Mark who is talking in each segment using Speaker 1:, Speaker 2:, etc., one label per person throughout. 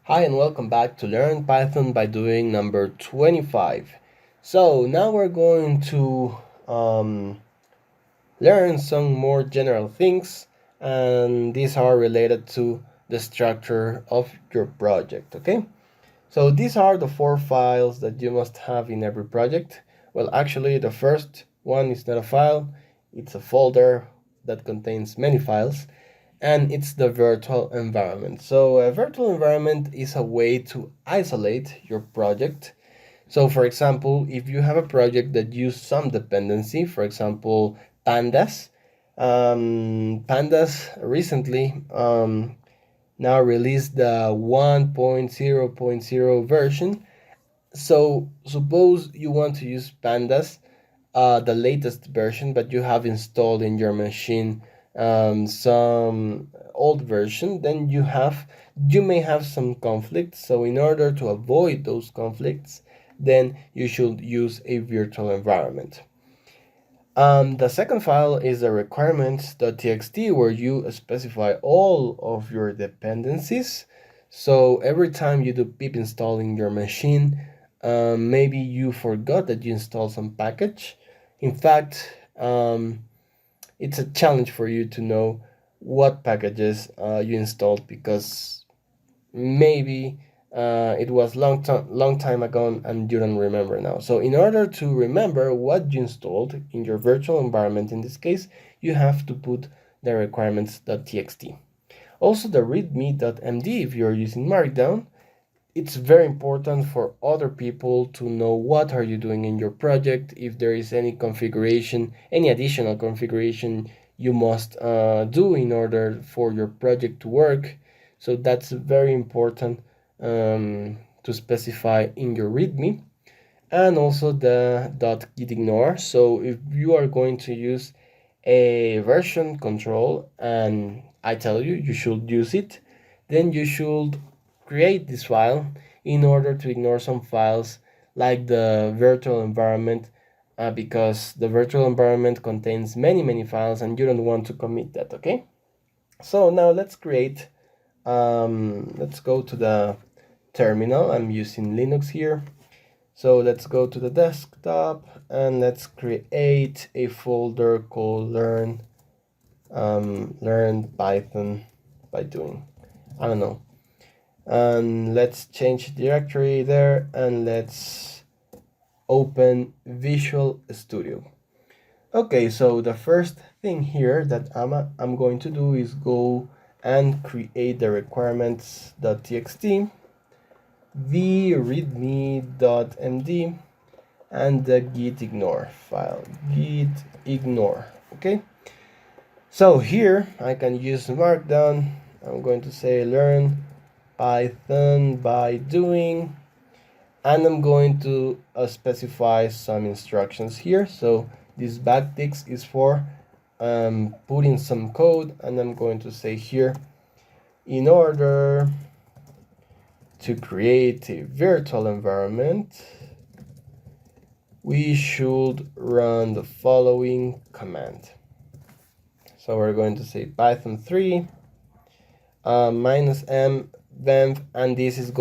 Speaker 1: Hi and welcome back to Learn Python by Doing number 25. So now we're going to learn some more general things, and these are related to the structure of your project, okay? So these are the four files that you must have in every project. Well, actually the first one is not a file, it's a folder that contains many files, and it's the virtual environment. So a virtual environment is a way to isolate your project. So for example, if you have a project that uses some dependency, for example, pandas, pandas recently now released the 1.0.0 version. So suppose you want to use pandas, the latest version, but you have installed in your machine some old version, then you may have some conflicts. So in order to avoid those conflicts, then you should use a virtual environment. The second file is the requirements.txt, where you specify all of your dependencies. So every time you do pip install in your machine, maybe you forgot that you installed some package. In fact, it's a challenge for you to know what packages you installed, because maybe it was long time ago and you don't remember now. So in order to remember what you installed in your virtual environment, in this case, you have to put the requirements.txt. Also the readme.md, if you're using Markdown, it's very important for other people to know what are you doing in your project, if there is any configuration, any additional configuration you must do in order for your project to work. So that's very important to specify in your readme. And also the .gitignore. So if you are going to use a version control, and I tell you you should use it, then you should create this file in order to ignore some files like the virtual environment, because the virtual environment contains many files and you don't want to commit that, okay? So now let's create, let's go to the terminal. I'm using Linux here. So let's go to the desktop and let's create a folder called learn Python by doing, I don't know. And let's change directory there and let's open Visual Studio. Okay, so the first thing here that I'm going to do is go and create the requirements.txt, the readme.md, and the gitignore file, gitignore, okay? So here I can use Markdown. I'm going to say learn Python by doing, and I'm going to specify some instructions here. So this backticks is for putting some code, and I'm going to say here, in order to create a virtual environment, we should run the following command. So we're going to say Python 3 -m venv, and this is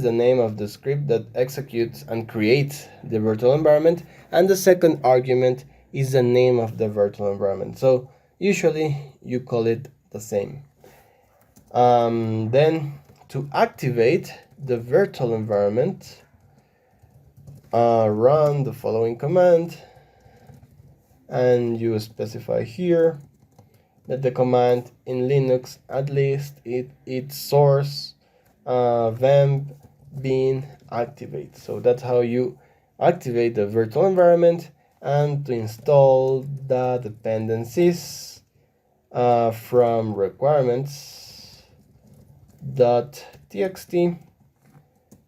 Speaker 1: the name of the script that executes and creates the virtual environment, and the second argument is the name of the virtual environment. So usually you call it the same. Then to activate the virtual environment, run the following command, and you specify here that the command in Linux, at least its source venv bin activate. So that's how you activate the virtual environment. And to install the dependencies from requirements.txt,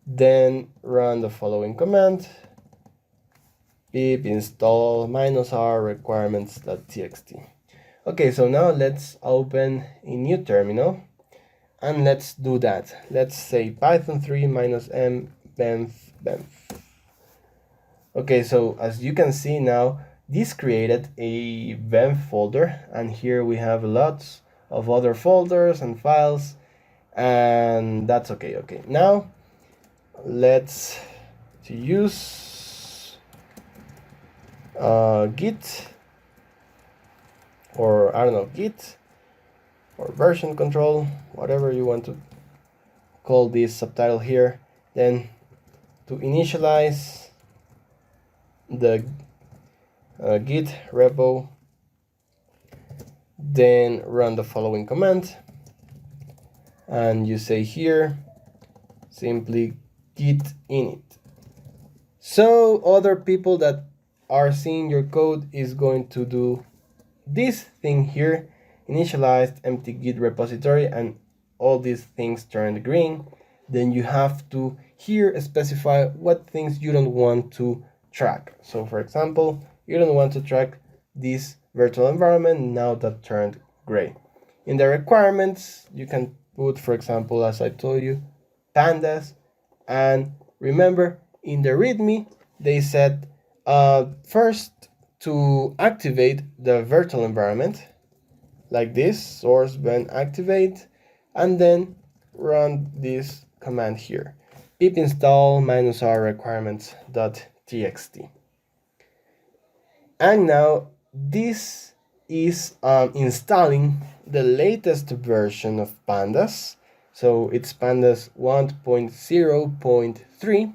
Speaker 1: then run the following command, pip install -r requirements.txt. Okay, so now let's open a new terminal and let's do that. Let's say Python 3 -m venv venv. Okay, so as you can see now, this created a venv folder, and here we have lots of other folders and files, and that's okay. Okay, now let's use git, or I don't know, git or version control, whatever you want to call this subtitle here. Then to initialize the git repo, then run the following command, and you say here simply git init. So other people that are seeing your code is going to do this thing here, initialized empty git repository, and all these things turned green. Then you have to here specify what things you don't want to track. So for example, you don't want to track this virtual environment now that turned gray. In the requirements, you can put, for example, as I told you, pandas. And remember, in the README, they said first to activate the virtual environment, like this, source ben activate, and then run this command here, pip install -r requirements.txt. And now this is installing the latest version of pandas. So it's pandas 1.0.3,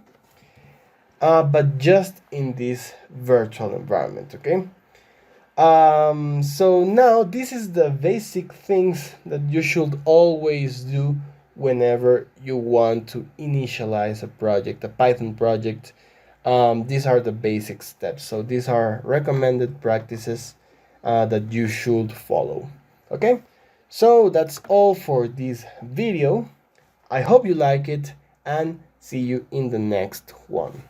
Speaker 1: but just in this virtual environment, okay? So now this is the basic things that you should always do whenever you want to initialize a project, a Python project. These are the basic steps. So these are recommended practices that you should follow. Okay, so that's all for this video. I hope you like it, and see you in the next one.